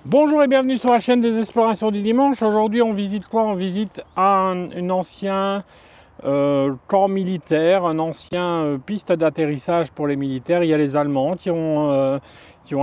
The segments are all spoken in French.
Bonjour et bienvenue sur la chaîne des explorations du dimanche. Aujourd'hui on visite quoi? On visite un ancien camp militaire, un ancien piste d'atterrissage pour les militaires. Il y a les Allemands qui ont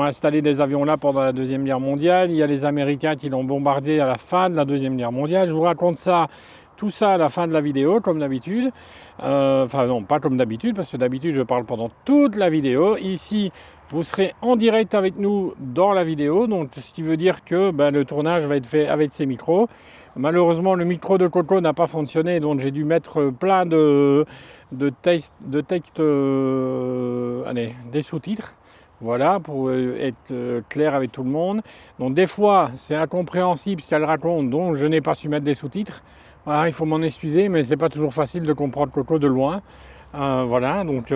installé des avions là pendant la Deuxième Guerre mondiale. Il y a les Américains qui l'ont bombardé à la fin de la Deuxième Guerre mondiale. Je vous raconte ça, tout ça à la fin de la vidéo comme d'habitude. Enfin non, pas comme d'habitude parce que d'habitude je parle pendant toute la vidéo. Ici vous serez en direct avec nous dans la vidéo, donc ce qui veut dire que le tournage va être fait avec ces micros. Malheureusement, le micro de Coco n'a pas fonctionné, donc j'ai dû mettre plein de textes, allez, des sous-titres, voilà, pour être clair avec tout le monde. Donc des fois, c'est incompréhensible ce qu'elle raconte, donc je n'ai pas su mettre des sous-titres. Voilà, il faut m'en excuser, mais c'est pas toujours facile de comprendre Coco de loin. Voilà, donc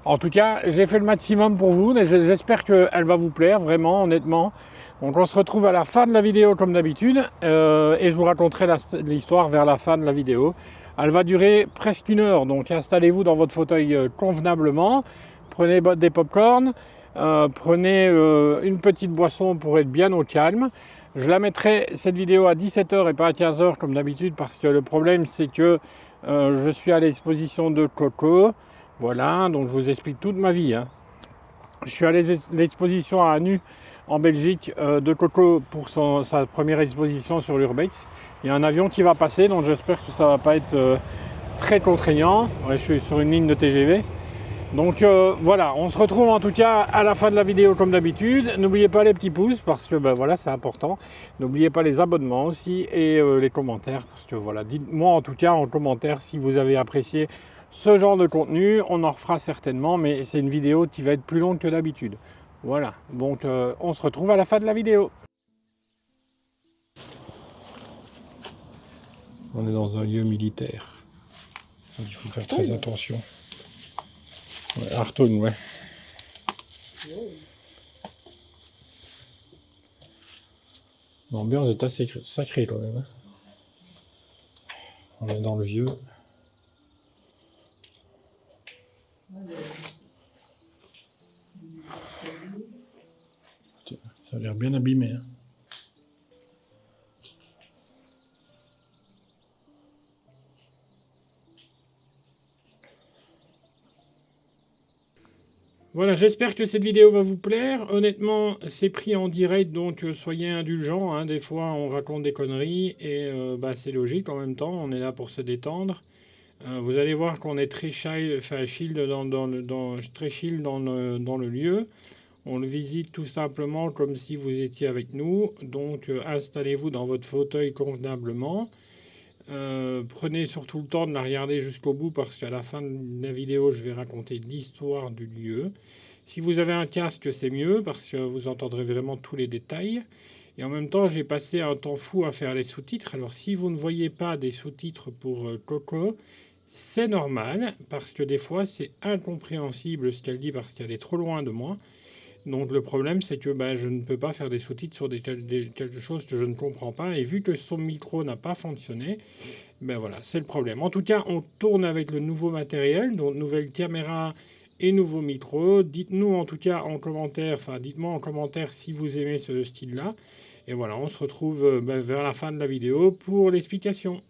en tout cas, j'ai fait le maximum pour vous. J'espère qu'elle va vous plaire, vraiment, honnêtement. Donc on se retrouve à la fin de la vidéo comme d'habitude et je vous raconterai l'histoire vers la fin de la vidéo. Elle va durer presque 1 heure, donc installez-vous dans votre fauteuil convenablement, prenez des pop-corn, prenez une petite boisson pour être bien au calme. Je la mettrai cette vidéo à 17 h et pas à 15 h comme d'habitude parce que le problème c'est que je suis à l'exposition de Coco. Voilà, donc je vous explique toute ma vie, hein. Je suis à l'exposition à Anu en Belgique de Coco pour sa première exposition sur l'Urbex. Il y a un avion qui va passer, donc j'espère que ça ne va pas être très contraignant. Ouais, je suis sur une ligne de TGV. Donc voilà, on se retrouve en tout cas à la fin de la vidéo comme d'habitude. N'oubliez pas les petits pouces parce que voilà, c'est important. N'oubliez pas les abonnements aussi et les commentaires parce que voilà, dites-moi en tout cas en commentaire si vous avez apprécié ce genre de contenu. On en refera certainement, mais c'est une vidéo qui va être plus longue que d'habitude. Voilà, donc on se retrouve à la fin de la vidéo. On est dans un lieu militaire, donc il faut faire très attention. Ouais, Hartung, ouais. L'ambiance est assez sacrée quand même, hein. On est dans le vieux. Ça a l'air bien abîmé, hein. Voilà, j'espère que cette vidéo va vous plaire. Honnêtement, c'est pris en direct, donc soyez indulgents, hein. Des fois, on raconte des conneries et c'est logique en même temps. On est là pour se détendre. Vous allez voir qu'on est très chill très chill dans le lieu. On le visite tout simplement comme si vous étiez avec nous. Donc, installez-vous dans votre fauteuil convenablement. Prenez surtout le temps de la regarder jusqu'au bout parce qu'à la fin de la vidéo, je vais raconter l'histoire du lieu. Si vous avez un casque, c'est mieux parce que vous entendrez vraiment tous les détails. Et en même temps, j'ai passé un temps fou à faire les sous-titres. Alors, si vous ne voyez pas des sous-titres pour Coco, c'est normal parce que des fois, c'est incompréhensible ce qu'elle dit parce qu'elle est trop loin de moi. Donc le problème, c'est que je ne peux pas faire des sous-titres sur quelque chose que je ne comprends pas. Et vu que son micro n'a pas fonctionné, voilà, c'est le problème. En tout cas, on tourne avec le nouveau matériel, donc nouvelle caméra et nouveau micro. Dites-nous en tout cas en commentaire, dites-moi en commentaire si vous aimez ce style-là. Et voilà, on se retrouve vers la fin de la vidéo pour l'explication.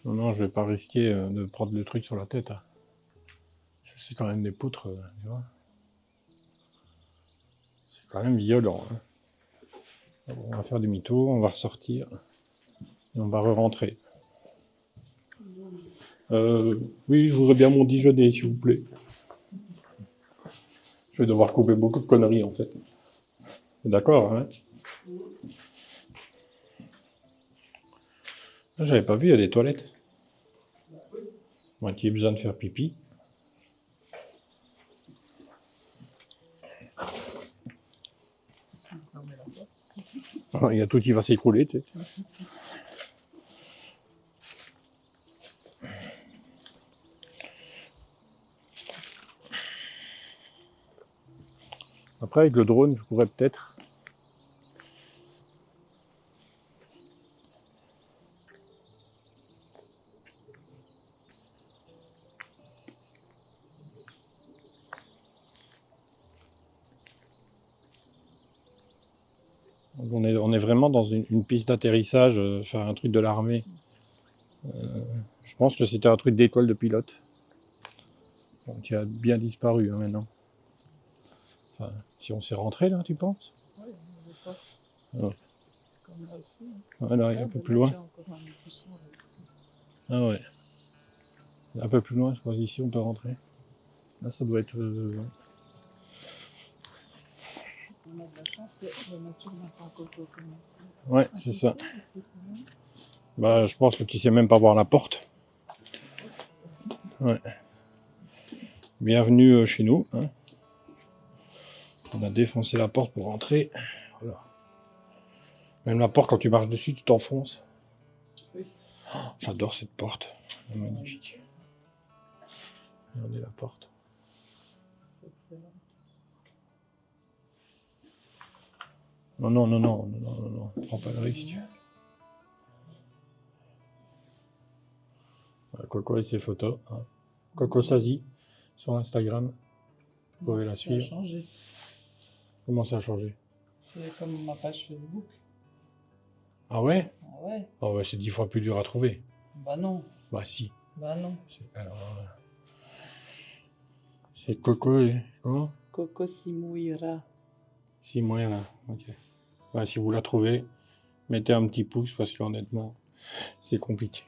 Non, non, je vais pas risquer de prendre le truc sur la tête, hein. C'est quand même des poutres, tu vois. C'est quand même violent, hein. On va faire demi-tour, on va ressortir et on va re-rentrer. Oui, je voudrais bien mon déjeuner, s'il vous plaît. Je vais devoir couper beaucoup de conneries, en fait. D'accord, hein? J'avais pas vu, il y a des toilettes. Moi qui ai besoin de faire pipi. Il y a tout qui va s'écrouler, tu sais. Après, avec le drone, je pourrais peut-être... On est vraiment dans une piste d'atterrissage, enfin un truc de l'armée. Je pense que c'était un truc d'école de pilote. Bon, qui a bien disparu hein, maintenant. Enfin, si on s'est rentré là, tu penses? Oui, on ne pas. Ouais. Comme là aussi. Ouais, là, un peu plus loin. Ah ouais. Un peu plus loin, je crois qu'ici on peut rentrer. Là, ça doit être. On a de la chance que la nature n'a pas encore recommencé. Ouais, c'est ça. Bah, je pense que tu sais même pas voir la porte. Ouais. Bienvenue chez nous. Hein. On a défoncé la porte pour rentrer. Voilà. Même la porte, quand tu marches dessus, tu t'enfonces. Oui. Oh, j'adore cette porte. Elle est magnifique. Regardez la porte. C'est excellent. Non, non, non, non, non, non, non, non. Prends pas le risque. Voilà, Coco et ses photos. Hein. Coco Sazi sur Instagram. Vous pouvez la suivre. Ça a changé. Comment ça a changé? C'est comme ma page Facebook. Ah ouais? Ah ouais? Ah ouais, c'est 10 fois plus dur à trouver. Bah non. Bah si. Bah non. Alors, c'est Coco et... Comment? Coco Simouira. Si, moyen là. Ok. Ouais, si vous la trouvez, mettez un petit pouce parce que honnêtement, c'est compliqué.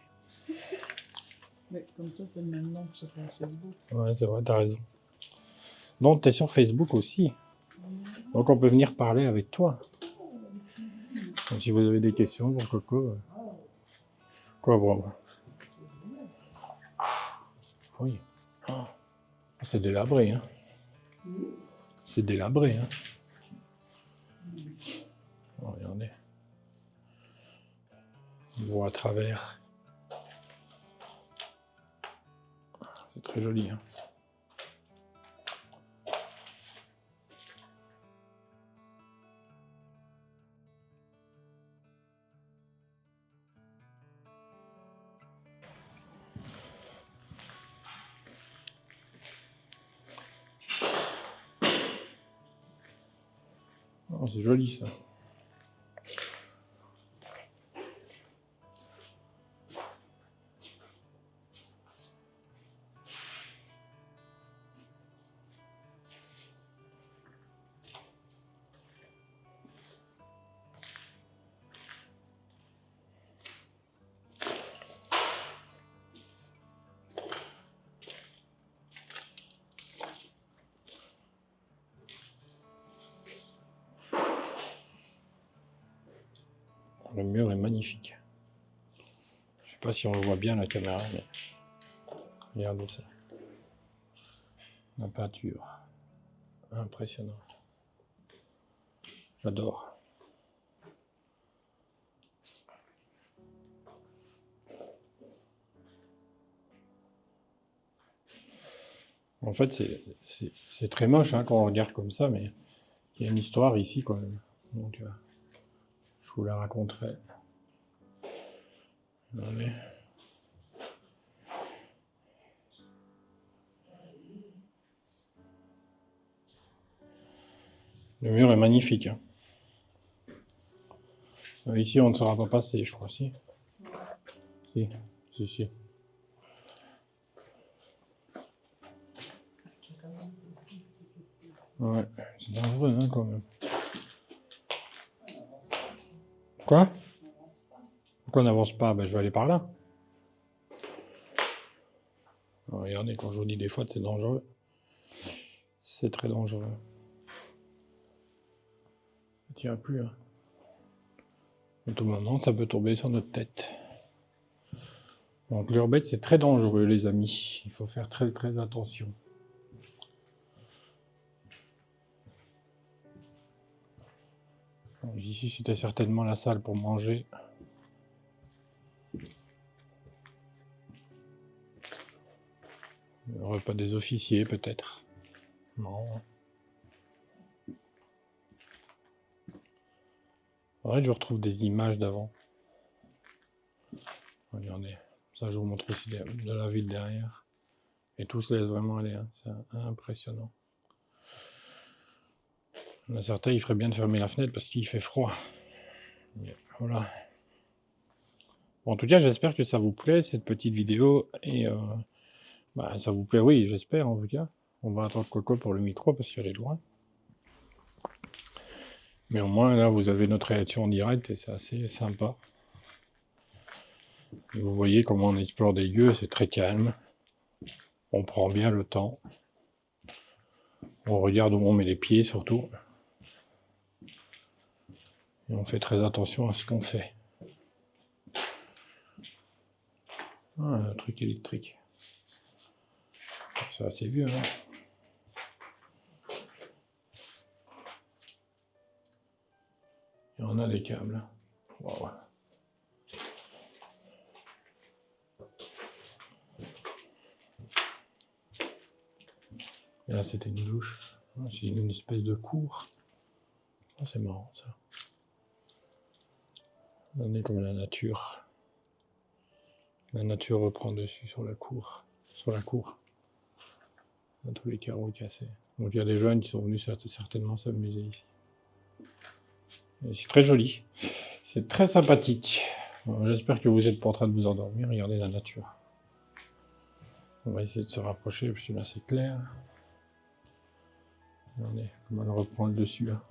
Mais comme ça, c'est le même nom que sur Facebook. Ouais, c'est vrai, t'as raison. Donc, t'es sur Facebook aussi. Donc, on peut venir parler avec toi. Donc, si vous avez des questions pour Coco, quoi, bon. Oui. Ah, c'est délabré, hein. C'est délabré, hein. Oh, regardez. On voit à travers. C'est très joli, hein. Oh, c'est joli, ça. Le mur est magnifique. Je sais pas si on le voit bien à la caméra, mais regardez ça. La peinture. Impressionnant. J'adore. En fait, c'est très moche hein, quand on regarde comme ça, mais il y a une histoire ici quand même. Donc, je vous la raconterai. Allez. Le mur est magnifique. Hein. Ici, on ne sera pas passé, je crois. Si. Si, si, si. Ouais, c'est dangereux hein, quand même. Quoi? Pourquoi on n'avance pas? Ben, je vais aller par là. Alors, regardez, quand je vous dis des fois que c'est dangereux, c'est très dangereux. Ça tient plus. Hein. À tout moment, ça peut tomber sur notre tête. Donc l'urbex, c'est très dangereux, les amis. Il faut faire très très attention. Donc, ici, c'était certainement la salle pour manger. Le repas des officiers, peut-être. Non. Ouais, je retrouve des images d'avant. Regardez. Ça, je vous montre aussi de la ville derrière. Et tout se laisse vraiment aller. Hein. C'est impressionnant. Il y en a certains, il ferait bien de fermer la fenêtre parce qu'il fait froid. Voilà. Bon, en tout cas, j'espère que ça vous plaît, cette petite vidéo. Et ça vous plaît, oui, j'espère en tout cas. On va attendre Coco pour le micro parce qu'elle est loin. Mais au moins, là, vous avez notre réaction en direct et c'est assez sympa. Et vous voyez comment on explore des lieux, c'est très calme. On prend bien le temps. On regarde où on met les pieds surtout. Et on fait très attention à ce qu'on fait. Ah, un truc électrique. C'est assez vieux, hein. Et on a des câbles. Wow. Et là, c'était une douche. C'est une espèce de cour. Oh, c'est marrant, ça. On est comme la nature. La nature reprend dessus sur la cour. Sur la cour. Dans tous les carreaux cassés. Donc il y a des jeunes qui sont venus certainement s'amuser ici. Et c'est très joli. C'est très sympathique. Bon, j'espère que vous n'êtes pas en train de vous endormir. Regardez la nature. On va essayer de se rapprocher, parce que là c'est clair. Regardez comment elle reprend le dessus. Hein.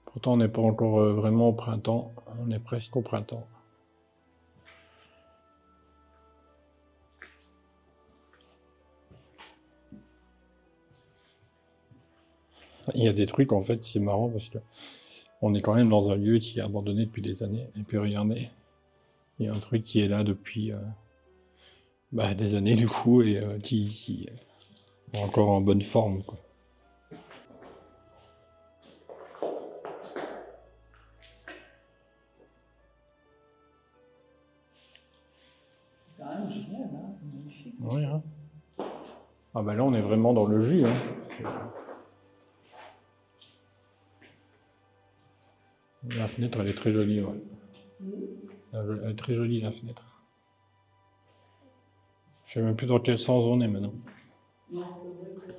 Pourtant on n'est pas encore vraiment au printemps. On est presque au printemps. Il y a des trucs, en fait, c'est marrant, parce que on est quand même dans un lieu qui est abandonné depuis des années. Et puis regardez, il y a un truc qui est là depuis des années, du coup, et qui est encore en bonne forme, quoi. C'est quand même génial, hein, c'est magnifique. Oui, hein. Ah ben là, on est vraiment dans le jus, hein. La fenêtre, elle est très jolie, ouais. Elle est très jolie, la fenêtre. Je sais même plus dans quel sens on est maintenant. Non, c'est vrai que...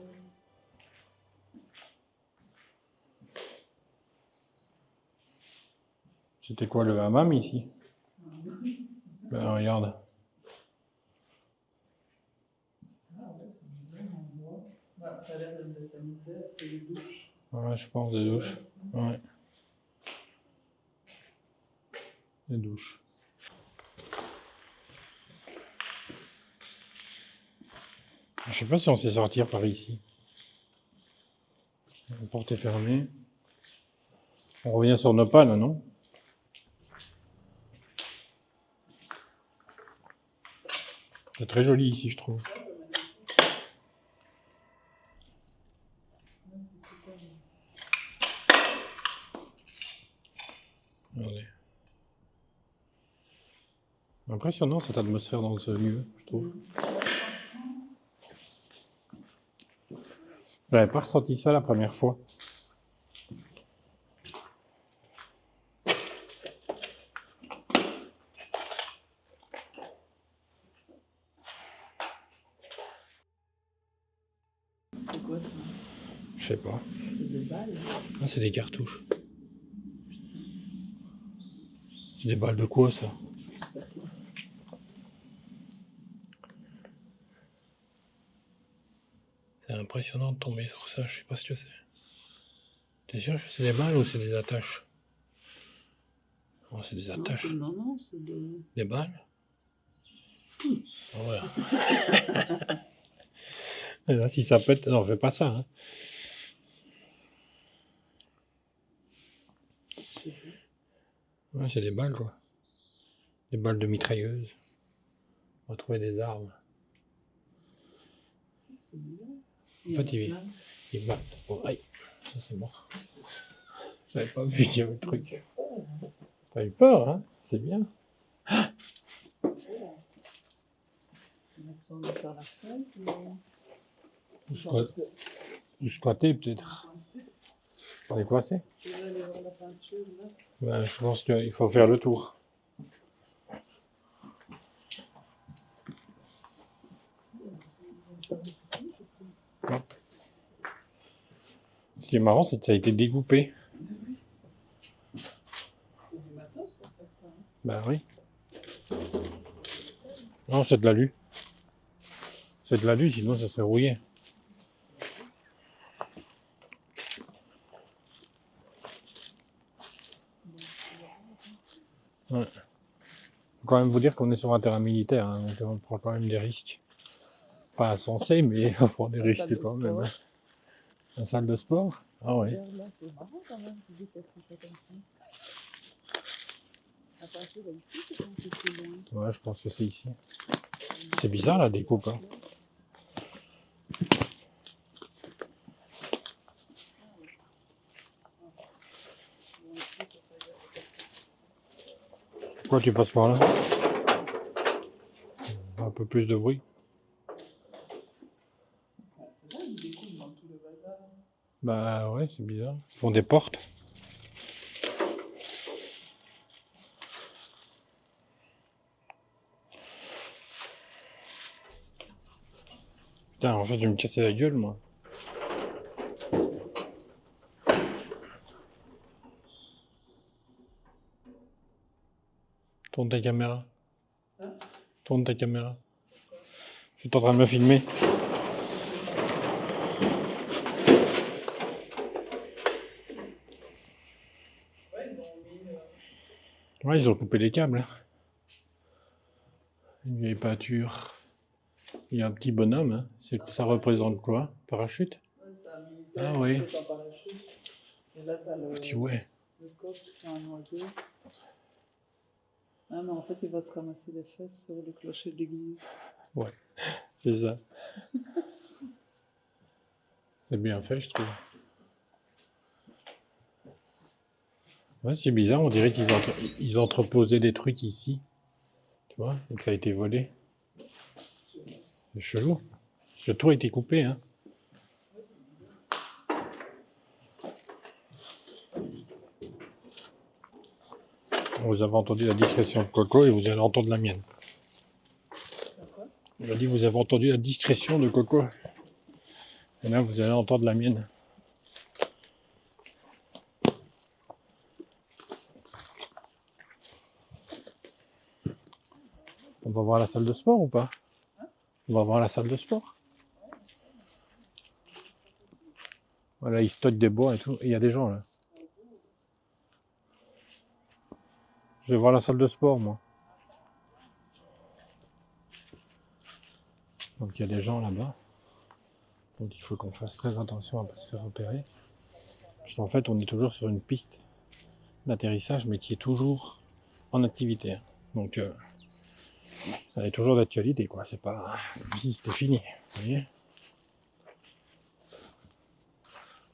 C'était quoi, le hammam, ici? Ben, regarde. Ah ouais, c'est bizarre, on voit. Bah, ça a l'air d'être des sanitaires, c'est des douches. Ouais, je pense, des douches. Ouais. Des douches. Je sais pas si on sait sortir par ici. La porte est fermée. On revient sur nos pannes, non? C'est très joli ici, je trouve. Regardez. Impressionnant cette atmosphère dans ce lieu, je trouve. J'avais pas ressenti ça la première fois. C'est quoi ça? Je sais pas. C'est des balles. Ah, c'est des cartouches. C'est des balles de quoi, ça? C'est impressionnant de tomber sur ça, je sais pas ce que c'est. T'es sûr que c'est des balles ou c'est des attaches? Oh, c'est des attaches. Non, c'est des... Des balles? Oh, ouais. Et là, si ça pète... Non, fais pas ça, hein. Ouais, c'est des balles, quoi. Des balles de mitrailleuse. On va trouver des armes. C'est bizarre. En fait, il va... Oh, aïe, ça c'est bon. J'avais pas vu qu'il y avait le truc. T'as eu peur, hein? C'est bien. On va tourner par la fenêtre. Ou squatter, peut-être. On est coincé? Tu veux aller voir la peinture, là? Ben, je pense qu'il faut faire le tour. Ce qui est marrant, c'est que ça a été découpé. Bah oui. Non, c'est de l'alu. C'est de l'alu, sinon ça serait rouillé. Ouais. Faut quand même vous dire qu'on est sur un terrain militaire, hein, donc on prend quand même des risques. Pas insensés, mais on prend des La risques salle de quand même. sport. Hein. La salle de sport? Ah oui. Regarde là, c'est marrant quand même, tu dis qu'elle fait ça comme ça. À partir d'ici, c'est quand c'est plus loin. Ouais, je pense que c'est ici. C'est bizarre la découpe. Hein. Pourquoi tu passes par là? Un peu plus de bruit. C'est vrai, ils découpent dans tout le bazar. Bah ouais, c'est bizarre. Ils font des portes. Putain, en fait, je vais me casser la gueule, moi. Tourne ta caméra. Hein? Tourne ta caméra. Je suis en train de me filmer. Ouais, ils ont mis. Ouais, ils ont coupé les câbles. Hein. Une vieille peinture. Il y a un petit bonhomme. Hein. Ça représente quoi? Parachute? Ouais, c'est un militaire Ah oui. qui saute en parachute. Et là, t'as Petit ouais. le coq, c'est un oiseau. Ah non, en fait, il va se ramasser les fesses sur le clocher d'église. Ouais, c'est ça. C'est bien fait, je trouve. Ouais, c'est bizarre, on dirait qu'ils entreposaient des trucs ici. Tu vois, et que ça a été volé. C'est chelou. Ce toit a été coupé, hein. Vous avez entendu la discrétion de Coco et vous allez entendre la mienne. On a dit vous avez entendu la discrétion de Coco. Et là, vous allez entendre la mienne. On va voir la salle de sport ou pas? On va voir la salle de sport. Voilà, ils stockent des bois et tout. Et il y a des gens là. Je vais voir la salle de sport, moi. Donc il y a des gens là-bas. Donc il faut qu'on fasse très attention à ne pas se faire repérer. Parce qu'en fait, on est toujours sur une piste d'atterrissage, mais qui est toujours en activité. Hein. Donc elle est toujours d'actualité, quoi. C'est pas comme si c'était fini. Vous voyez?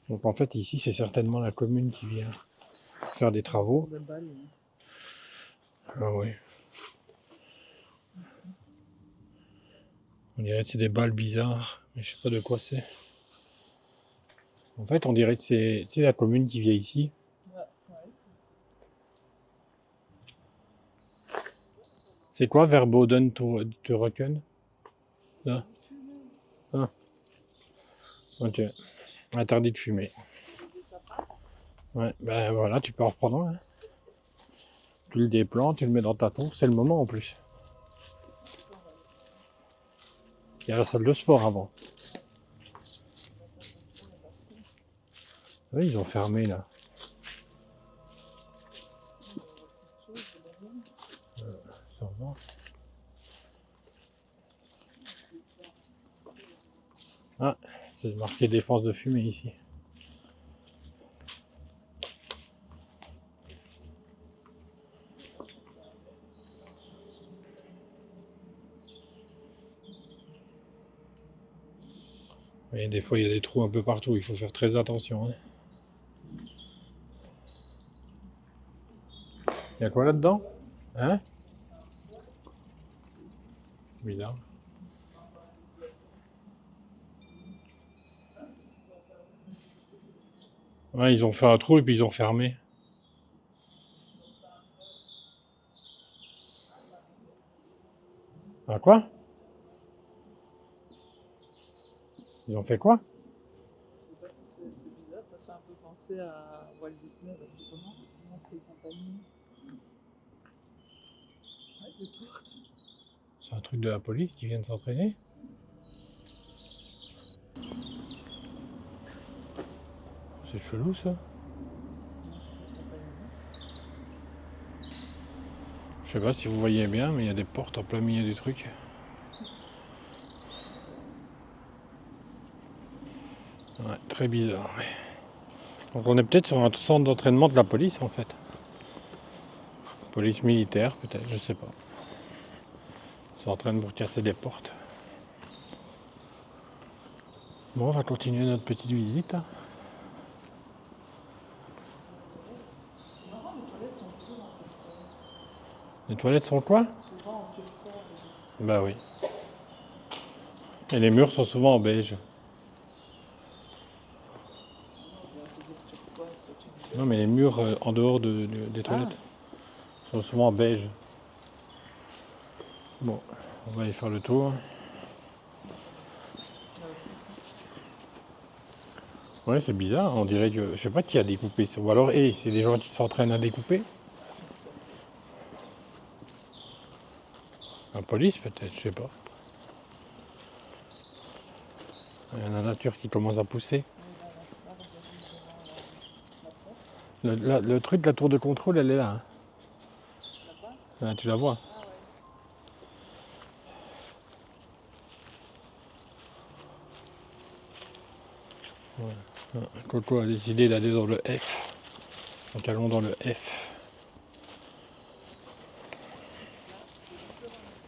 Donc en fait, ici, c'est certainement la commune qui vient faire des travaux. De balles, Ah oui. On dirait que c'est des balles bizarres, mais je sais pas de quoi c'est. En fait, on dirait que c'est la commune qui vient ici. ouais. C'est quoi Verboden te Reken? Là. Ah. Ok. Interdit de fumer. Ouais, ben voilà, tu peux en reprendre un. Hein. Tu le déplantes, tu le mets dans ta tombe, c'est le moment en plus. Il y a la salle de sport avant. Oui, ils ont fermé là. Sûrement. Ah, c'est marqué défense de fumée ici. Et des fois, il y a des trous un peu partout, il faut faire très attention. Hein. Il y a quoi là-dedans? Hein? Bizarre. Ouais, ils ont fait un trou et puis ils ont fermé. Ah quoi? Ils ont fait quoi? Je sais pas si c'est bizarre, ça fait un peu penser à Walt Disney, parce que comment et compagnie. Ouais, de tour. C'est un truc de la police qui vient de s'entraîner. C'est chelou ça. Non, je sais pas bien. Je sais pas si vous voyez bien, mais il y a des portes en plein milieu du truc. Ouais, très bizarre. Ouais. Donc on est peut-être sur un centre d'entraînement de la police en fait. Police militaire peut-être, je sais pas. Ils sont en train de pour casser des portes. Bon, on va continuer notre petite visite. Hein. C'est marrant, les toilettes sont toujours en turquoise. Les toilettes sont quoi? Souvent en turquoise. Bah oui. Et les murs sont souvent en beige. Non, j'ai un peu dire turquoise, toi tu me dis. Non mais les murs en dehors des toilettes sont souvent en beige. Bon, on va aller faire le tour. Là aussi. Ouais, c'est bizarre, on dirait que. Je sais pas qui a découpé ça. Ou alors, c'est des gens qui s'entraînent à découper. Je sais pas. La police peut-être, je sais pas. Il y a la nature qui commence à pousser. Oui, là, regardez devant la porte. Le truc de la tour de contrôle, elle est là. Hein. Là-bas. Là, tu la vois. Ah ouais. Coco a décidé d'aller dans le F. Donc allons dans le F. Là, c'est le plus ramassé.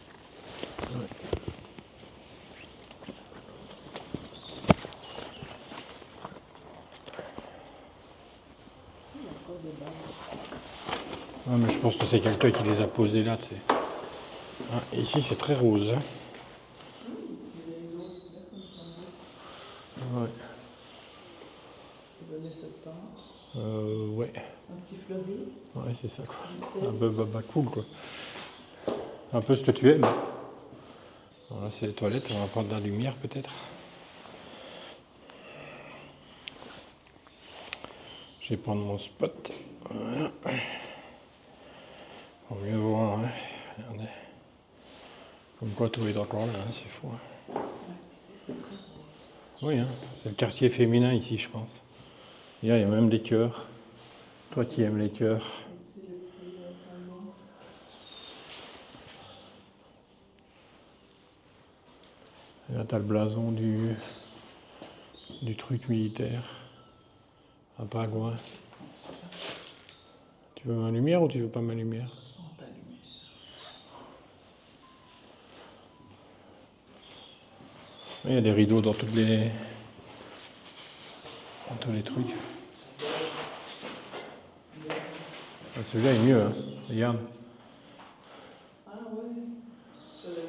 Il y a encore des balles. Ouais, mais je pense que c'est quelqu'un qui les a posés là, tu sais. Ah, ici, c'est très rose. Hein. Il y a une autre, là, comme ils sont beaux. Ouais. Les années 70. Ouais. Un petit fleuri. Ouais, c'est ça, quoi. Une Un peu baba cool, quoi. Un peu ce que tu aimes. Alors là, c'est les toilettes, on va prendre de la lumière, peut-être. Je vais prendre mon spot. Voilà. Pour mieux voir, hein. Regardez. Comme quoi, tout est encore là, hein, c'est fou. Hein. Ouais, ici c'est très rose. Oui, hein. C'est le quartier féminin ici, je pense. Il y a même des cœurs. Toi qui aimes les cœurs. Ici le pays indépendant. Et là, t'as le blason du truc militaire. À Paraguay. Tu veux ma lumière ou tu veux pas ma lumière? Sans ta lumière. Il y a des rideaux dans tous les trucs. Ah, celui-là est mieux, hein. Regarde. Ah ouais. J'avais la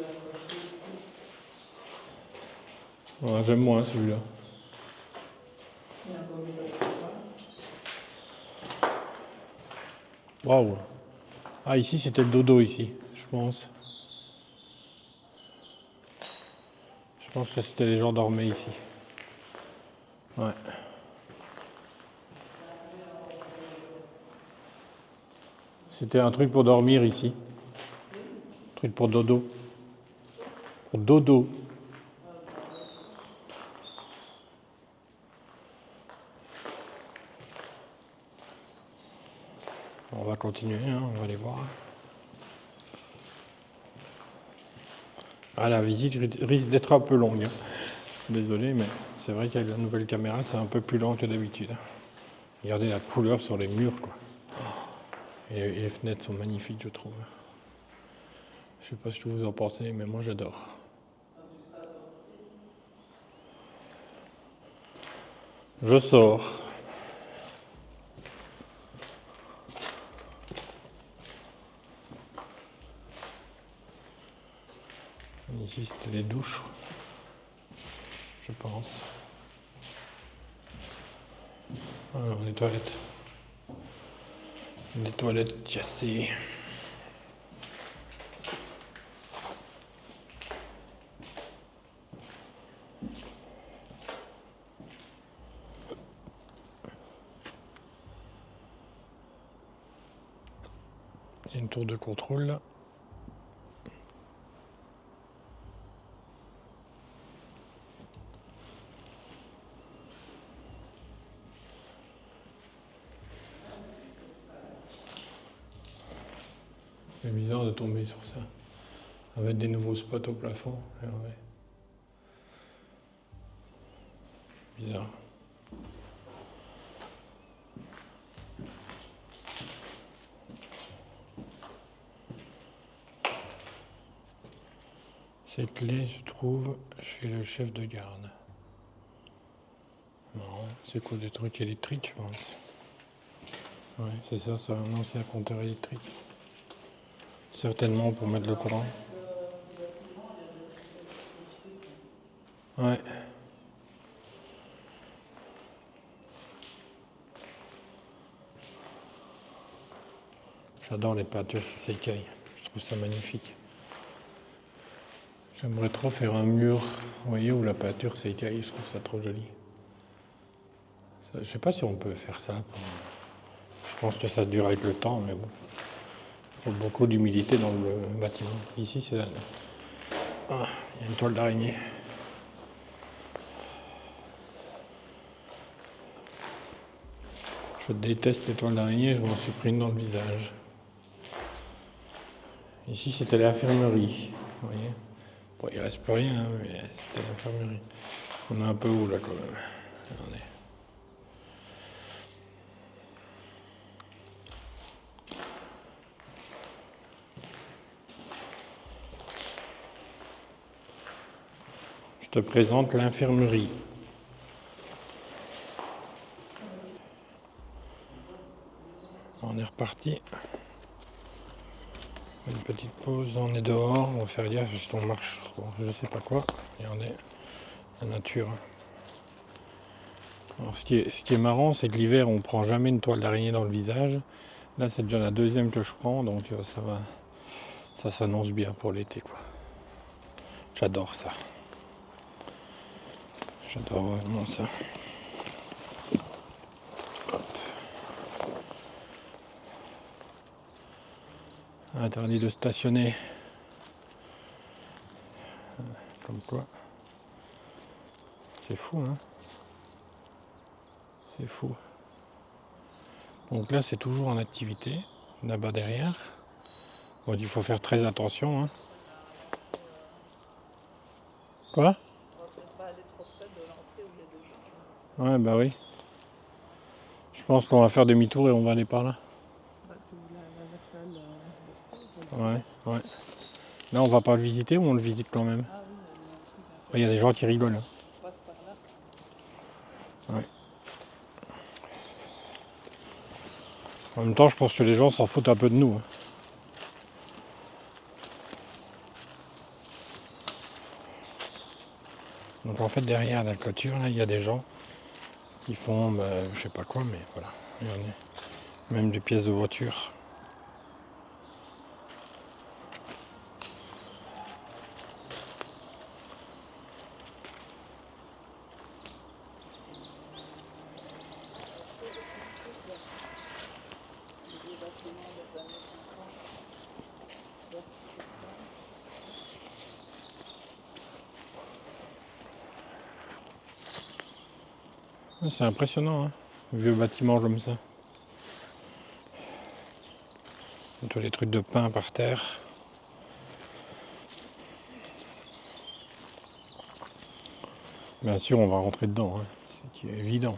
voiture. Ouais, j'aime moins celui-là. Il y a encore des balles. Waouh. Ah, ici, c'était le dodo, ici, je pense. Je pense que c'était les gens dormaient ici. Ouais. C'était un truc pour dormir ici. Un truc pour dodo. Pour dodo. On va continuer, hein, on va aller voir. Ah, la visite risque d'être un peu longue. Hein. Désolé, mais c'est vrai qu'avec la nouvelle caméra, c'est un peu plus lent que d'habitude. Regardez la couleur sur les murs, quoi. Et les fenêtres sont magnifiques, je trouve. Je sais pas ce que vous en pensez, mais moi j'adore. Je sors. Ici, c'était les douches, je pense. Alors, les toilettes. Des toilettes cassées. Il y a une tour de contrôle là. C'est bizarre de tomber sur ça. Avec des nouveaux spots au plafond. Regardez. Bizarre. Cette clé se trouve chez le chef de garde. Marrant. C'est quoi, des trucs électriques, je pense. Ouais, c'est ça, c'est un ancien compteur électrique. Certainement pour mettre le courant. Ouais. J'adore les peintures qui s'écaillent. Je trouve ça magnifique. J'aimerais trop faire un mur, vous voyez, où la peinture s'écaille. Je trouve ça trop joli. Ça, je sais pas si on peut faire ça. Je pense que ça dure avec le temps, mais bon. Il faut beaucoup d'humidité dans le bâtiment. Ici, c'est... Ah, il y a une toile d'araignée. Je déteste les toiles d'araignée, je m'en suis pris une dans le visage. Ici, c'était l'infirmerie, vous voyez. Bon, il reste plus rien, hein, mais c'était l'infirmerie. On est un peu haut, là, quand même. Regardez. Je te présente l'infirmerie. On est reparti. Une petite pause, on est dehors, on va faire gaffe parce qu'on marche, je sais pas quoi. Regardez, la nature. Alors ce qui est marrant, c'est que l'hiver, on prend jamais une toile d'araignée dans le visage. Là, c'est déjà la deuxième que je prends, donc ça va, ça s'annonce bien pour l'été, quoi. J'adore ça. J'adore vraiment ça. Hop. Interdit de stationner. Comme quoi. C'est fou, hein. C'est fou. Donc là, c'est toujours en activité, là-bas derrière. Bon, il faut faire très attention, hein. Quoi? On va peut-être pas aller trop près de l'entrée où il y a des gens. Ouais, bah oui. Je pense qu'on va faire demi-tour et on va aller par là. Bah, tu la salle de... Ouais. Là, on va pas le visiter ou on le visite quand même? Ah oui, Il y a des gens qui rigolent, hein. on passe par là. Ouais. En même temps, je pense que les gens s'en foutent un peu de nous, hein. Donc en fait, derrière la clôture, là, il y a des gens qui font, je sais pas quoi, mais voilà. Regardez. Même des pièces de voiture. Des bâtiments des années 50. Bon, c'est ça. Ouais, c'est impressionnant, hein, vieux bâtiment comme ça. Tous les trucs de pain par terre. Bien sûr, on va rentrer dedans, hein. C'est évident.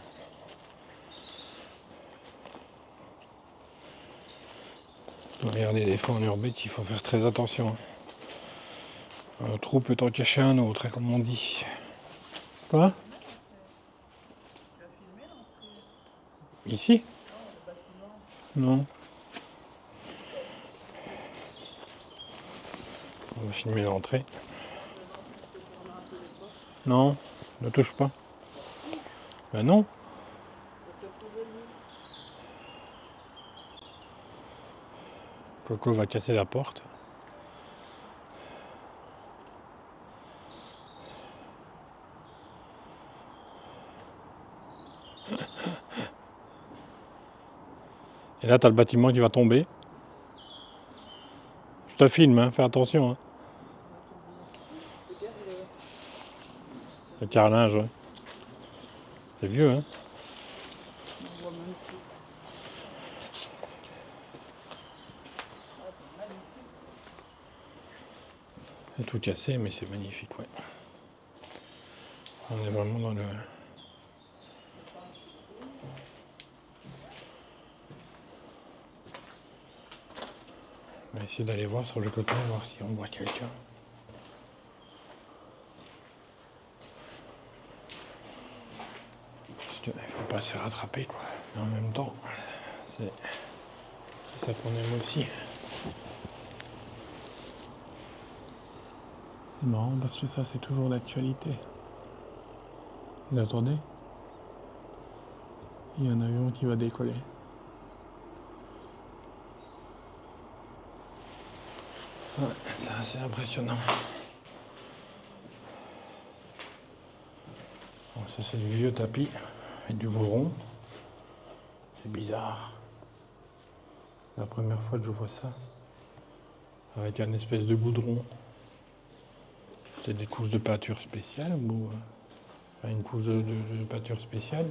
Regardez, des fois en urbex, il faut faire très attention. Un trou peut en cacher un autre, hein, comme on dit. Quoi? Tu as filmé l'entrée? Ici? Non, le bâtiment. Non. On va filmer l'entrée. Tu peux fermer un peu les portes. Non, ne touche pas. Ben non. Ça serait plus joli. Coco va casser la porte. Et là, t'as le bâtiment qui va tomber. Je te filme, hein, fais attention, hein. Regarde Le carrelage, ouais. C'est vieux, hein. on voit même plus. Ah, c'est magnifique. C'est tout cassé, mais c'est magnifique, ouais. On est vraiment dans le... On va essayer d'aller voir sur le côté, voir si on voit quelqu'un. Il faut pas se rattraper, quoi. Mais en même temps, c'est ça qu'on aime aussi. C'est marrant parce que ça, c'est toujours d'actualité. Vous attendez? Il y a un avion qui va décoller. Ouais, c'est assez impressionnant. Bon, ça, c'est du vieux tapis avec du goudron. C'est bizarre. La première fois que je vois ça. Avec un espèce de goudron. C'est des couches de pâture spéciales ou une couche de pâture spéciale?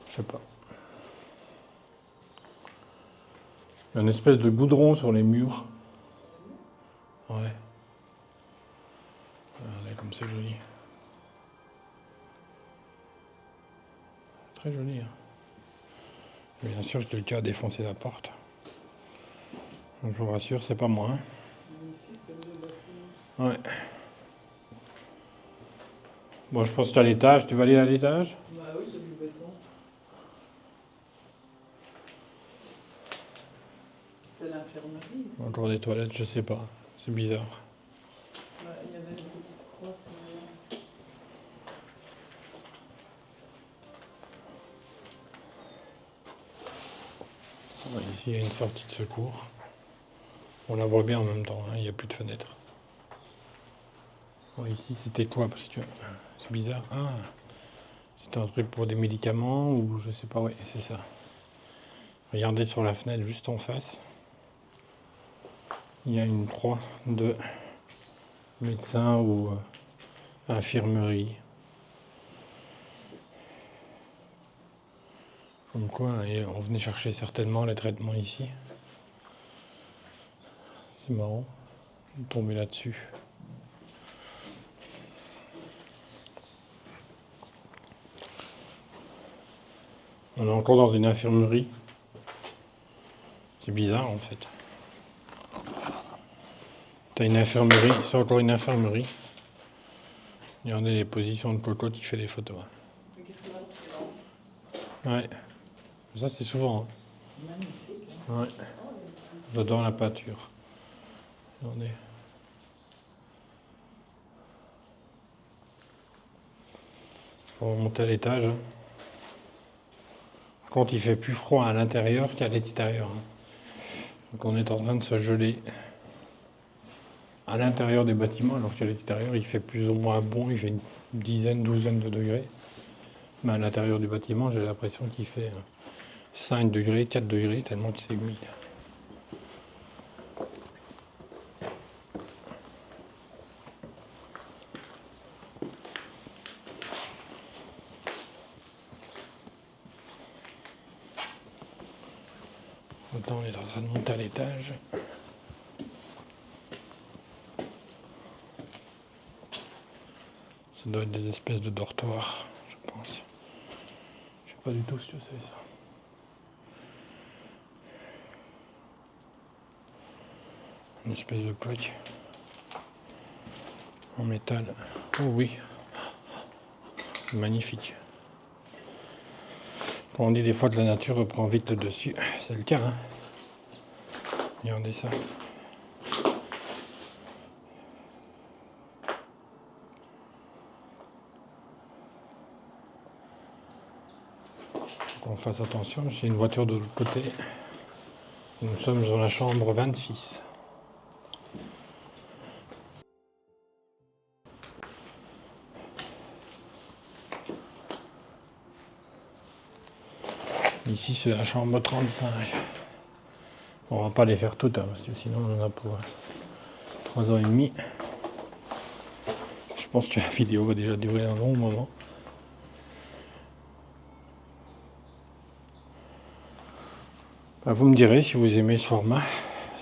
Je sais pas. Il y a une espèce de goudron sur les murs. Ouais. Regardez comme c'est joli. Très joli. Hein. Bien sûr que quelqu'un a défoncé la porte. Je vous rassure, c'est pas moi. Hein. Ouais. Bon, je pense que tu es à l'étage. Tu vas aller à l'étage? Bah oui, c'est du béton. C'est l'infirmerie ici. Encore des toilettes, je sais pas. C'est bizarre. Ouais, il y avait une petite croix sur Ouais, ici, il y a une sortie de secours. On la voit bien en même temps, hein, il n'y a plus de fenêtre. Ouais, ici, c'était quoi? Parce que c'est bizarre. Ah, c'était un truc pour des médicaments ou je sais pas, ouais, c'est ça. Regardez sur la fenêtre juste en face. Il y a une croix de médecin ou infirmerie. Comme quoi, et on venait chercher certainement les traitements ici. C'est marrant de tomber là-dessus. On est encore dans une infirmerie. C'est bizarre en fait. T'as une infirmerie, c'est encore une infirmerie. Regardez les positions de Coco qui fait des photos. Ouais. Ça c'est souvent. Hein. magnifique. Ouais. J'adore la peinture. Regardez. Faut monter à l'étage. Par contre, il fait plus froid à l'intérieur qu'à l'extérieur. Donc on est en train de se geler à l'intérieur des bâtiments, alors qu'à l'extérieur, il fait plus ou moins bon, il fait une dizaine, douzaine de degrés. Mais à l'intérieur du bâtiment, j'ai l'impression qu'il fait 5 degrés, 4 degrés, tellement que c'est humide. Maintenant, on est en train de monter à l'étage. Ça doit être des espèces de dortoirs, je pense. Je sais pas du tout ce que c'est ça. Une espèce de plaque en métal. Oh oui, magnifique. Quand on dit des fois que la nature reprend vite le dessus, c'est le cas. Hein. Regardez ça. Qu'on fasse attention, j'ai une voiture de l'autre côté. Nous sommes dans la chambre 26. Ici c'est la chambre 35. On va pas les faire toutes, hein, parce que sinon on en a pour 3 ans et demi. Je pense que la vidéo va déjà durer un long moment. Bah, vous me direz si vous aimez ce format.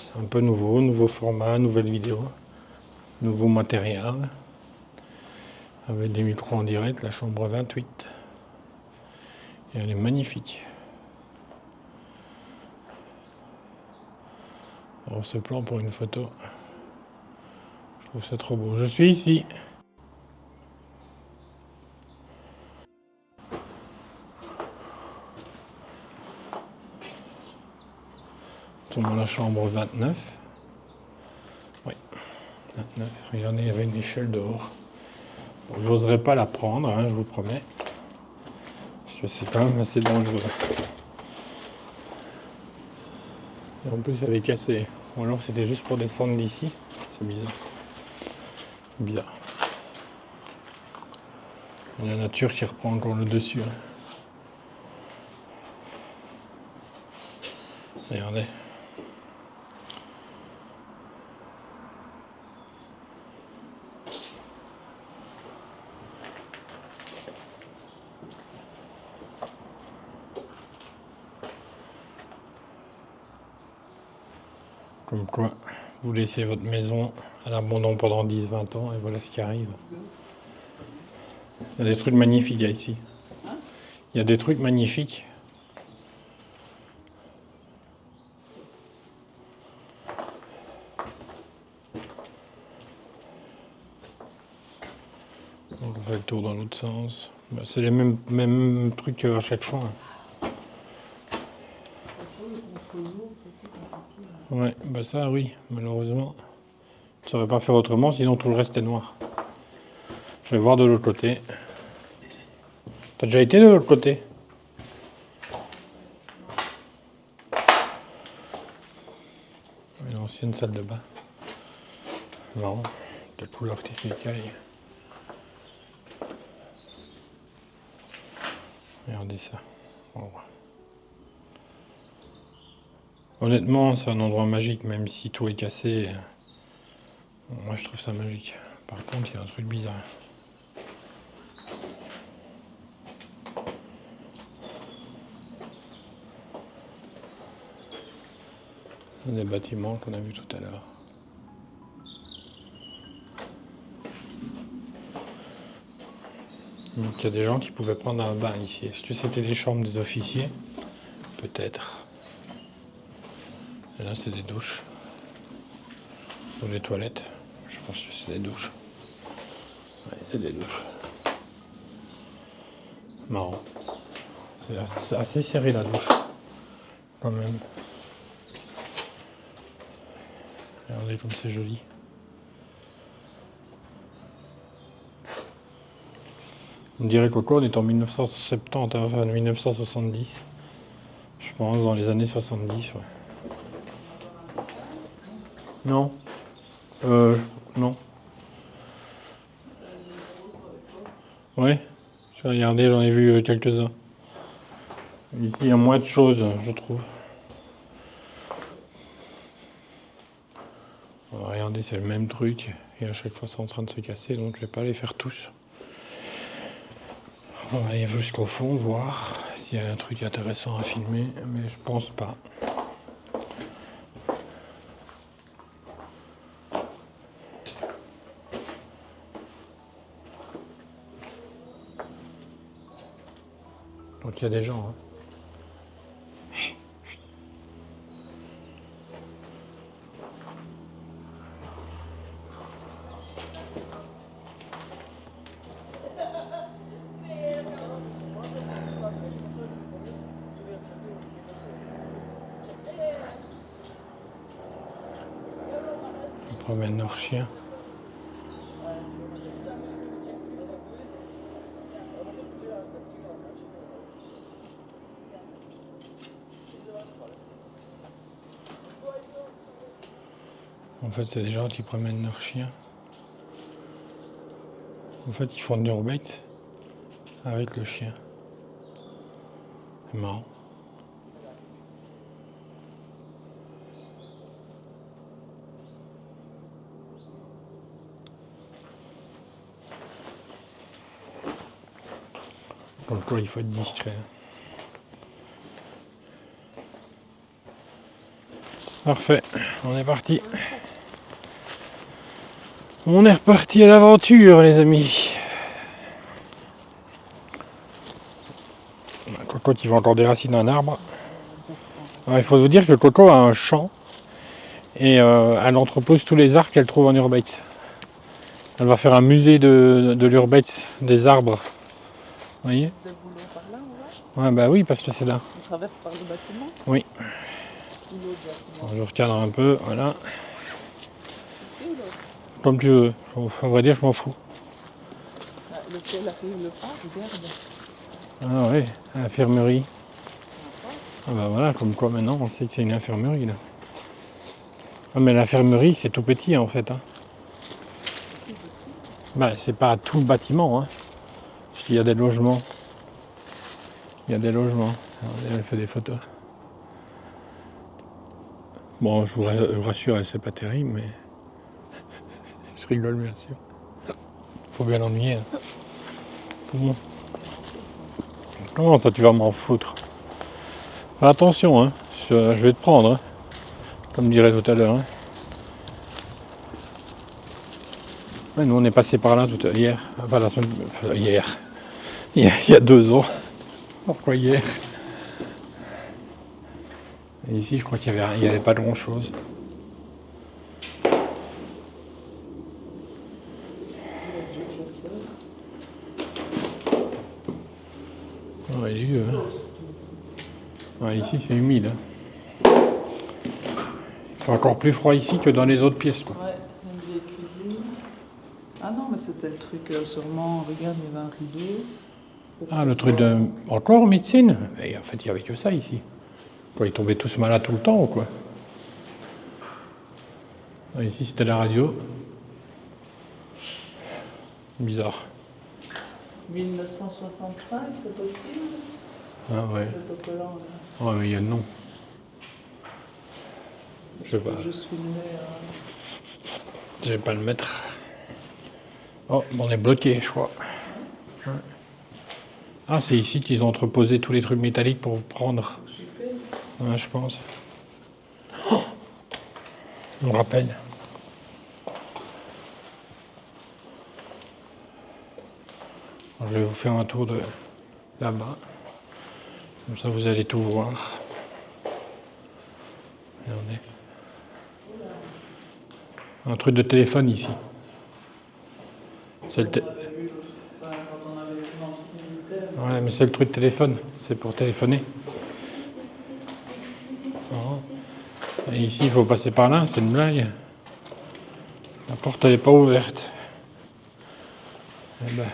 C'est un peu nouveau format, nouvelle vidéo. Nouveau matériel. Avec des micros en direct, la chambre 28. Et elle est magnifique. Alors ce plan pour une photo, je trouve ça trop beau. Je suis ici. Dans la chambre 29. Oui, 29. Regardez, il y avait une échelle dehors. Bon, j'oserais pas la prendre, hein, je vous promets. Parce que c'est quand même assez dangereux. Et en plus, elle est cassée. Ou alors c'était juste pour descendre d'ici. C'est bizarre. Bizarre. Il y a la nature qui reprend encore le dessus. Hein. Regardez. Comme quoi, vous laissez votre maison à l'abandon pendant 10-20 ans et voilà ce qui arrive. Il y a des trucs magnifiques ici. Il y a des trucs magnifiques. Donc on fait le tour dans l'autre sens. Bah, c'est les mêmes trucs à chaque fois. Ouais, bah ça oui, malheureusement. Je ne saurais pas faire autrement, sinon tout le reste est noir. Je vais voir de l'autre côté. T'as déjà été de l'autre côté? Une ancienne salle de bain. Non, la couleur qui s'écaille. Regardez ça. Oh. Honnêtement, c'est un endroit magique, même si tout est cassé. Moi, je trouve ça magique. Par contre, il y a un truc bizarre. Des bâtiments qu'on a vus tout à l'heure. Donc il y a des gens qui pouvaient prendre un bain ici. Est-ce que c'était les chambres des officiers? Peut-être. Et là, c'est des douches. Ou des toilettes. Je pense que c'est des douches. Ouais, c'est des douches. Marrant. C'est assez serré la douche. Quand même. Regardez comme c'est joli. On dirait qu'au on est en 1970, enfin 1970. Je pense dans les années 70, ouais. Non. Non. Ouais. Je vais regarder, j'en ai vu quelques-uns. Ici, il y a moins de choses, je trouve. Regardez, c'est le même truc. Et à chaque fois, c'est en train de se casser, donc je vais pas les faire tous. On va aller jusqu'au fond, voir s'il y a un truc intéressant à filmer, mais je pense pas. Donc il y a des gens. Hein. Ils promènent leurs chiens. En fait, c'est des gens qui promènent leurs chiens. En fait, ils font de l'urbex avec le chien. C'est marrant. Donc quoi, il faut être discret. Parfait, on est parti. On est reparti à l'aventure, les amis. La cocotte, il va encore des racines d'un arbre. Alors, il faut vous dire que Coco a un champ et elle entrepose tous les arbres qu'elle trouve en urbex. Elle va faire un musée de l'urbex, des arbres. Vous voyez? C'est le boulot par là, on va. Ouais, bah oui, parce que c'est là. On traverse par le bâtiment. Oui. Ou l'autre bâtiment. Alors, je recadre un peu, voilà. Ou l'autre. Comme tu veux. On va dire, je m'en fous. Ah, lequel arrive le pas, regarde. Ah ouais, infirmerie. Ah bah voilà, comme quoi maintenant on sait que c'est une infirmerie là. Ah mais l'infirmerie c'est tout petit en fait. Hein. Bah c'est pas tout le bâtiment. Hein. Il y a des logements. Il y a des logements. Regardez, elle fait des photos. Bon, je vous rassure, c'est pas terrible, mais je rigole bien sûr. Faut bien l'ennuyer. Hein. Bon. Comment ça tu vas m'en foutre? Fais attention, hein. Je vais te prendre, hein. Comme dirait tout à l'heure. Hein. Ouais, nous on est passé par là hier. Enfin la semaine. Hier. Il y a 2 ans. Pourquoi hier? Et ici je crois qu'il n'y avait pas grand chose. Oh, il est vieux. Hein. Ouais, ici c'est humide. Hein. Il fait encore plus froid ici que dans les autres pièces. Quoi. Ouais, une vieille cuisine. Ah non, mais c'était le truc sûrement. Regarde, il y avait un rideau. Ah, le truc de. Encore médecine? Et en fait, il n'y avait que ça ici. Quoi, ils tombaient tous malades tout le temps ou quoi? Ah, ici c'était la radio. Bizarre. 1965, c'est possible? Ah ouais. Autocollant, là. Ouais, mais il y a le nom. Je sais pas. Je suis né. Je vais pas le mettre. Oh, on est bloqué, je crois. Ouais. Ah, c'est ici qu'ils ont entreposé tous les trucs métalliques pour prendre. Ouais, je pense. Oh, on me rappelle. Je vais vous faire un tour de là-bas. Comme ça, vous allez tout voir. Regardez. Un truc de téléphone ici. C'est le ouais, mais c'est le truc de téléphone. C'est pour téléphoner. Oh. Et ici, il faut passer par là. C'est une blague. La porte, elle n'est pas ouverte. Eh ben.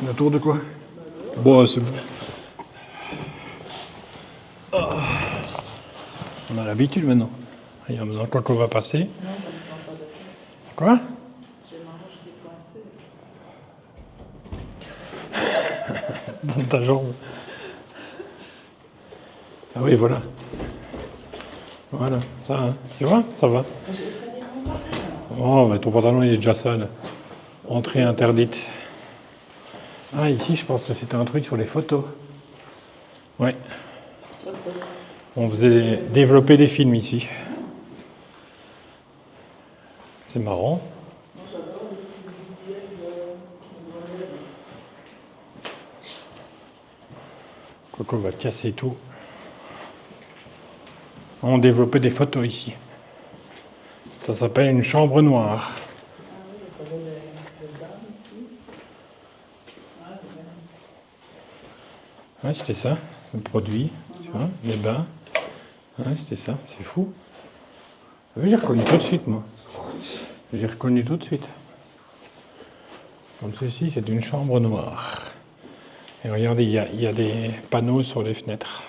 Le tour de quoi? Bon, c'est bon. Oh. On a l'habitude maintenant. Il y a maintenant quoi qu'on va passer. Non, ça me sent pas d'accord. Quoi? J'ai ma hanche qui est coincée. Dans ta jambe. Ah oui, voilà. Voilà, ça, hein. Tu vois, ça va. Oh, mais ton pantalon il est déjà sale. Entrée interdite. Ah, ici, je pense que c'était un truc sur les photos. Ouais. On faisait développer des films ici. C'est marrant. Coco va casser tout. On développait des photos ici. Ça s'appelle une chambre noire. Ouais, c'était ça, le produit, tu vois, les bains. Ouais, c'était ça, c'est fou. Oui, j'ai reconnu tout de suite, moi. J'ai reconnu tout de suite. Comme ceci, c'est une chambre noire. Et regardez, il y a des panneaux sur les fenêtres.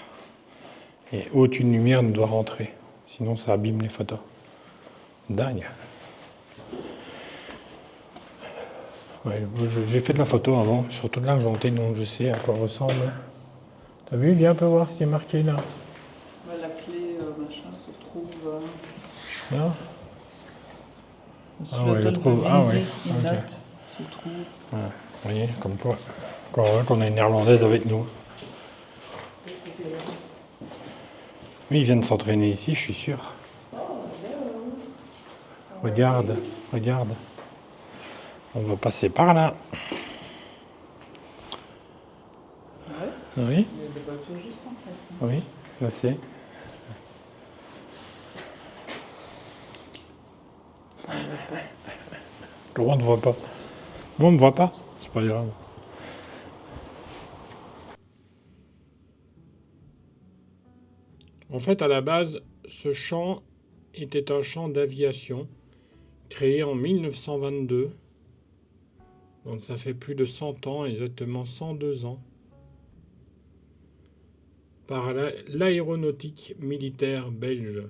Et aucune lumière ne doit rentrer. Sinon, ça abîme les photos. Dingue. Ouais, j'ai fait de la photo avant, surtout de l'argenté, donc je sais à quoi ressemble. T'as vu? Viens un peu voir ce qui est marqué là. Ouais, la clé, machin, se trouve. Là? Ah ouais, je trouve. Ah ouais. Une Okay. note se trouve. Ouais. voyez, comme quoi, encore heureux qu'on a une néerlandaise avec nous. Oui, ils viennent s'entraîner ici, je suis sûr. Regarde, regarde. On va passer par là. Ouais. Oui, Il y a des voitures juste en face. oui, je sais. Comment on ne voit pas? Non, on ne voit pas, c'est pas grave. En fait, à la base, ce champ était un champ d'aviation créé en 1922. Donc ça fait plus de 100 ans, exactement 102 ans, par l'aéronautique militaire belge.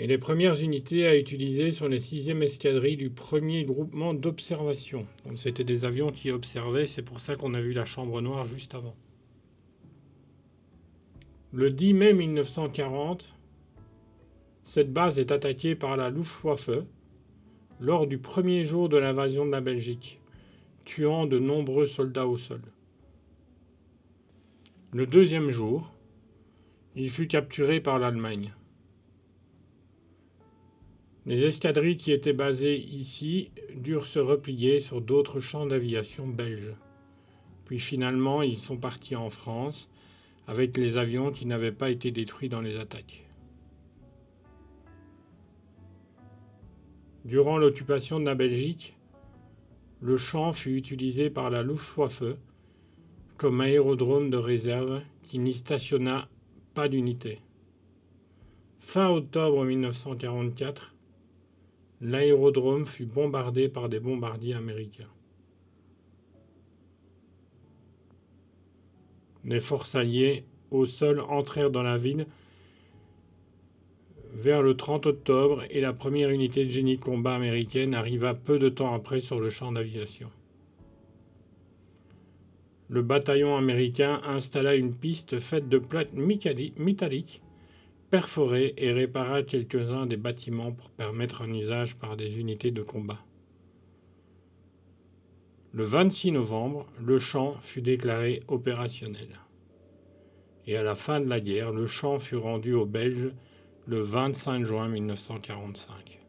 Et les premières unités à utiliser sont les 6e escadrilles du 1er groupement d'observation. Donc c'était des avions qui observaient, c'est pour ça qu'on a vu la chambre noire juste avant. Le 10 mai 1940, cette base est attaquée par la Luftwaffe lors du premier jour de l'invasion de la Belgique, tuant de nombreux soldats au sol. Le deuxième jour, il fut capturé par l'Allemagne. Les escadrilles qui étaient basées ici durent se replier sur d'autres champs d'aviation belges. Puis finalement, ils sont partis en France avec les avions qui n'avaient pas été détruits dans les attaques. Durant l'occupation de la Belgique, le champ fut utilisé par la Luftwaffe comme aérodrome de réserve qui n'y stationna pas d'unité. Fin octobre 1944, l'aérodrome fut bombardé par des bombardiers américains. Les forces alliées au sol entrèrent dans la ville vers le 30 octobre et la première unité de génie de combat américaine arriva peu de temps après sur le champ d'aviation. Le bataillon américain installa une piste faite de plaques métalliques perforées et répara quelques-uns des bâtiments pour permettre un usage par des unités de combat. Le 26 novembre, le champ fut déclaré opérationnel. Et à la fin de la guerre, le champ fut rendu aux Belges le 25 juin 1945.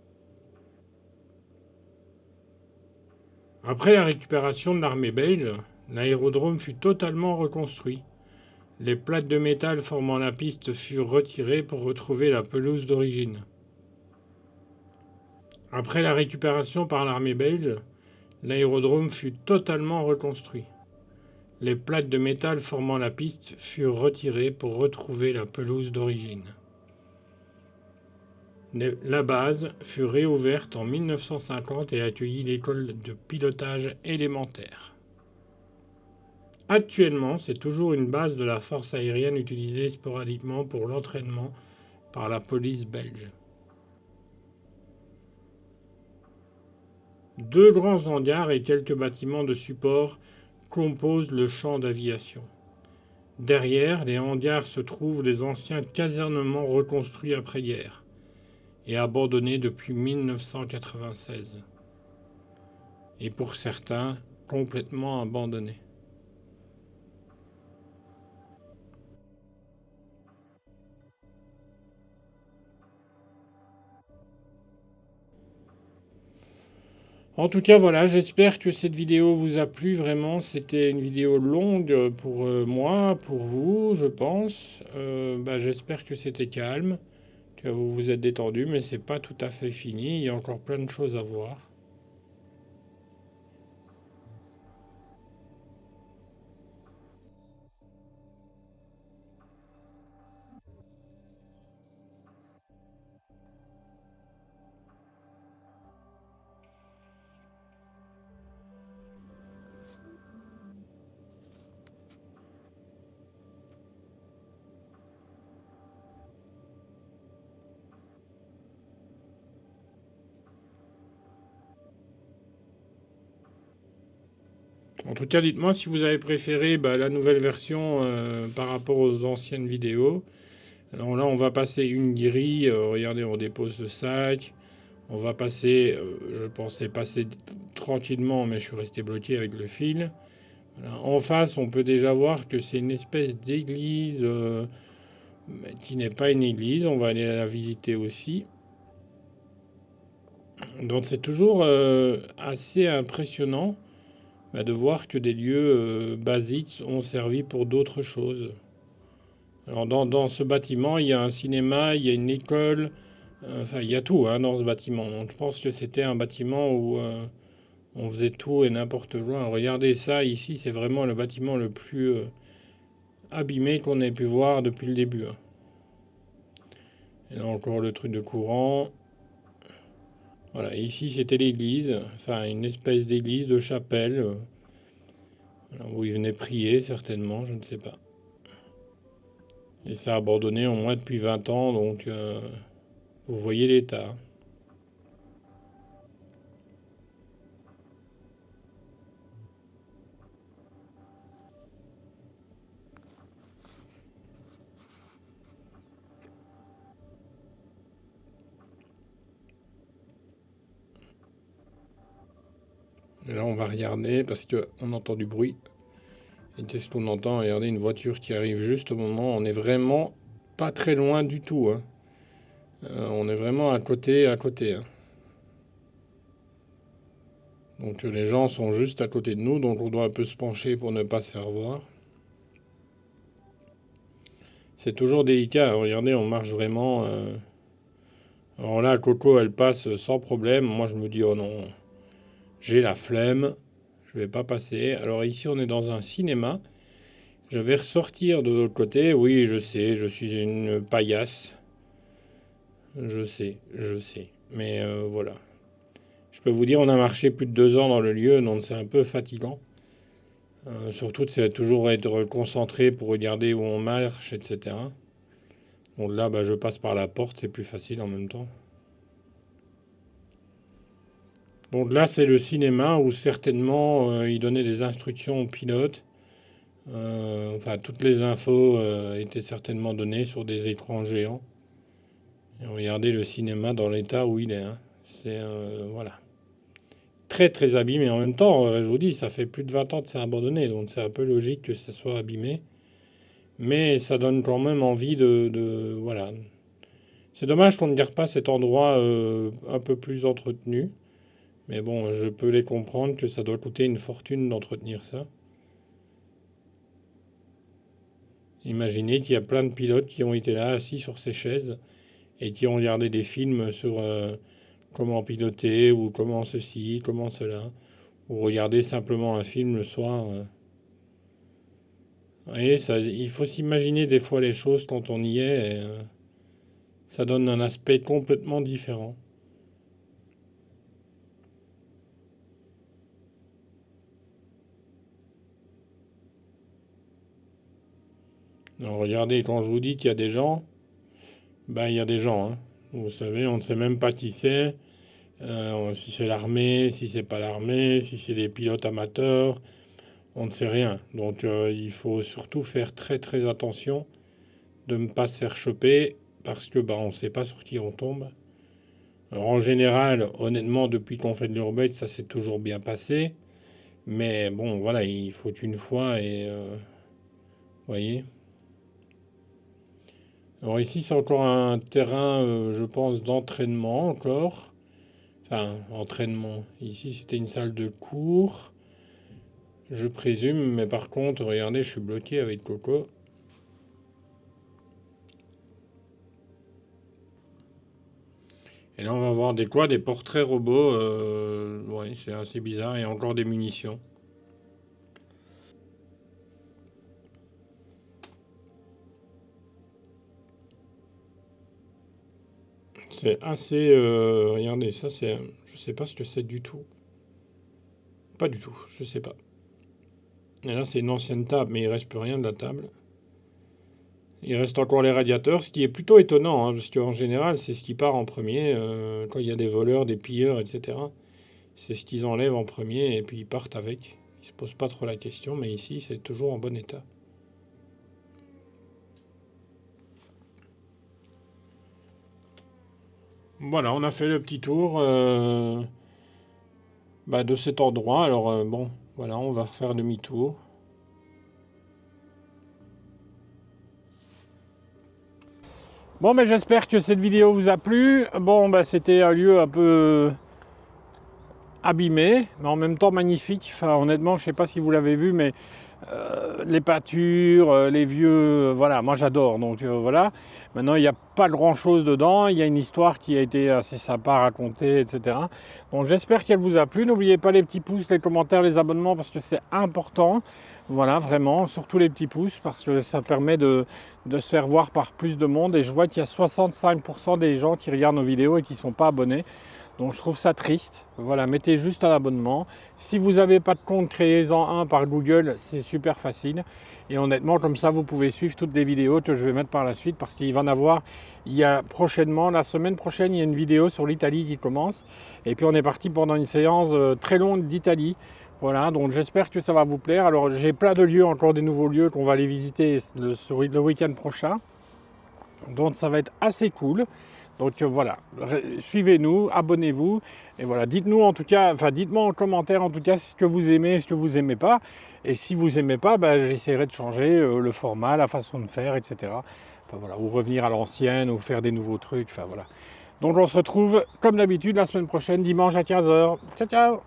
Après la récupération de l'armée belge, l'aérodrome fut totalement reconstruit. Les plates de métal formant la piste furent retirées pour retrouver la pelouse d'origine. Après la récupération par l'armée belge, l'aérodrome fut totalement reconstruit. Les plates de métal formant la piste furent retirées pour retrouver la pelouse d'origine. La base fut réouverte en 1950 et accueillit l'école de pilotage élémentaire. Actuellement, c'est toujours une base de la force aérienne utilisée sporadiquement pour l'entraînement par la police belge. 2 grands hangars et quelques bâtiments de support composent le champ d'aviation. Derrière les hangars se trouvent les anciens casernements reconstruits après-guerre et abandonnés depuis 1996. Et pour certains, complètement abandonnés. En tout cas, voilà, j'espère que cette vidéo vous a plu. Vraiment, c'était une vidéo longue pour moi, pour vous, je pense. J'espère que c'était calme, que vous vous êtes détendu, mais c'est pas tout à fait fini. Il y a encore plein de choses à voir. En tout cas, dites-moi si vous avez préféré la nouvelle version par rapport aux anciennes vidéos. Alors là, on va passer une grille. Regardez, on dépose le sac. On va passer, je pensais passer tranquillement, mais je suis resté bloqué avec le fil. Voilà. En face, on peut déjà voir que c'est une espèce d'église qui n'est pas une église. On va aller la visiter aussi. Donc c'est toujours assez impressionnant de voir que des lieux basiques ont servi pour d'autres choses. Alors dans ce bâtiment, il y a un cinéma, il y a une école, enfin il y a tout hein, dans ce bâtiment. Donc je pense que c'était un bâtiment où on faisait tout et n'importe quoi. Regardez ça, ici c'est vraiment le bâtiment le plus abîmé qu'on ait pu voir depuis le début, hein. Et là encore le truc de courant. Voilà, ici c'était l'église, enfin une espèce d'église de chapelle, où ils venaient prier certainement, je ne sais pas. Et ça a abandonné au moins depuis 20 ans, donc vous voyez l'état. Et là on va regarder parce qu'on entend du bruit. Et qu'est-ce qu'on entend? Regardez une voiture qui arrive juste au moment. On est vraiment pas très loin du tout, hein. On est vraiment à côté, hein. Donc les gens sont juste à côté de nous, donc on doit un peu se pencher pour ne pas se faire voir. C'est toujours délicat, hein. Regardez, on marche vraiment. Alors là, Coco, elle passe sans problème. Moi, je me dis, oh non, j'ai la flemme, je vais pas passer. Alors ici, on est dans un cinéma. Je vais ressortir de l'autre côté. Oui, je sais, je suis une paillasse. Je sais, je sais. Mais voilà. Je peux vous dire, on a marché plus de 2 ans dans le lieu, donc c'est un peu fatigant. Surtout, c'est toujours être concentré pour regarder où on marche, etc. Donc là, je passe par la porte, c'est plus facile en même temps. Donc là, c'est le cinéma où certainement il donnait des instructions aux pilotes. Enfin, toutes les infos étaient certainement données sur des écrans géants. Et regardez le cinéma dans l'état où il est, hein. C'est voilà. Très très abîmé. En même temps, je vous dis, ça fait plus de 20 ans que c'est abandonné, donc c'est un peu logique que ça soit abîmé. Mais ça donne quand même envie voilà. C'est dommage qu'on ne garde pas cet endroit un peu plus entretenu. Mais bon, je peux les comprendre que ça doit coûter une fortune d'entretenir ça. Imaginez qu'il y a plein de pilotes qui ont été là assis sur ces chaises et qui ont regardé des films sur comment piloter ou comment ceci, comment cela. Ou regarder simplement un film le soir. Vous voyez, ça, il faut s'imaginer des fois les choses quand on y est. Et, ça donne un aspect complètement différent. Alors regardez, quand je vous dis qu'il y a des gens, il y a des gens, hein. Vous savez, on ne sait même pas qui c'est. Si c'est l'armée, si c'est pas l'armée, si c'est des pilotes amateurs, on ne sait rien. Donc il faut surtout faire très très attention de ne pas se faire choper parce que on ne sait pas sur qui on tombe. Alors en général, honnêtement, depuis qu'on fait de l'urbex, ça s'est toujours bien passé. Mais bon, voilà, il faut une fois et voyez. Alors ici, c'est encore un terrain, je pense, d'entraînement encore. Enfin, entraînement. Ici, c'était une salle de cours, je présume. Mais par contre, regardez, je suis bloqué avec Coco. Et là, on va voir des portraits robots. Ouais, c'est assez bizarre. Il y a encore des munitions. C'est assez. Regardez, ça, c'est. Je sais pas ce que c'est du tout. Pas du tout, je sais pas. Et là, c'est une ancienne table, mais il reste plus rien de la table. Il reste encore les radiateurs, ce qui est plutôt étonnant, hein, parce qu'en général, c'est ce qui part en premier quand il y a des voleurs, des pilleurs, etc. C'est ce qu'ils enlèvent en premier et puis ils partent avec. Ils se posent pas trop la question, mais ici, c'est toujours en bon état. Voilà, on a fait le petit tour. de cet endroit. Alors bon, voilà, on va refaire demi-tour. Bon, mais j'espère que cette vidéo vous a plu. Bon, c'était un lieu un peu abîmé, mais en même temps magnifique. Enfin, honnêtement, je ne sais pas si vous l'avez vu, mais les pâtures, les vieux, voilà, moi j'adore. Donc voilà. Maintenant, il n'y a pas grand-chose dedans. Il y a une histoire qui a été assez sympa à raconter, etc. Donc j'espère qu'elle vous a plu. N'oubliez pas les petits pouces, les commentaires, les abonnements, parce que c'est important. Voilà, vraiment, surtout les petits pouces, parce que ça permet de se faire voir par plus de monde. Et je vois qu'il y a 65% des gens qui regardent nos vidéos et qui ne sont pas abonnés. Donc je trouve ça triste. Voilà, mettez juste un abonnement. Si vous n'avez pas de compte, créez-en un par Google, c'est super facile. Et honnêtement, comme ça, vous pouvez suivre toutes les vidéos que je vais mettre par la suite parce qu'il va en avoir. Il y a prochainement, la semaine prochaine, il y a une vidéo sur l'Italie qui commence. Et puis on est parti pendant une séance très longue d'Italie. Voilà, donc j'espère que ça va vous plaire. Alors j'ai plein de lieux, encore des nouveaux lieux qu'on va aller visiter le week-end prochain. Donc ça va être assez cool. Donc voilà, suivez-nous, abonnez-vous et voilà, dites-nous en tout cas, enfin dites-moi en commentaire en tout cas ce que vous aimez, ce que vous aimez pas. Et si vous aimez pas, j'essaierai de changer le format, la façon de faire, etc. Enfin voilà, ou revenir à l'ancienne, ou faire des nouveaux trucs, enfin voilà. Donc on se retrouve comme d'habitude la semaine prochaine, dimanche à 15h. Ciao ciao!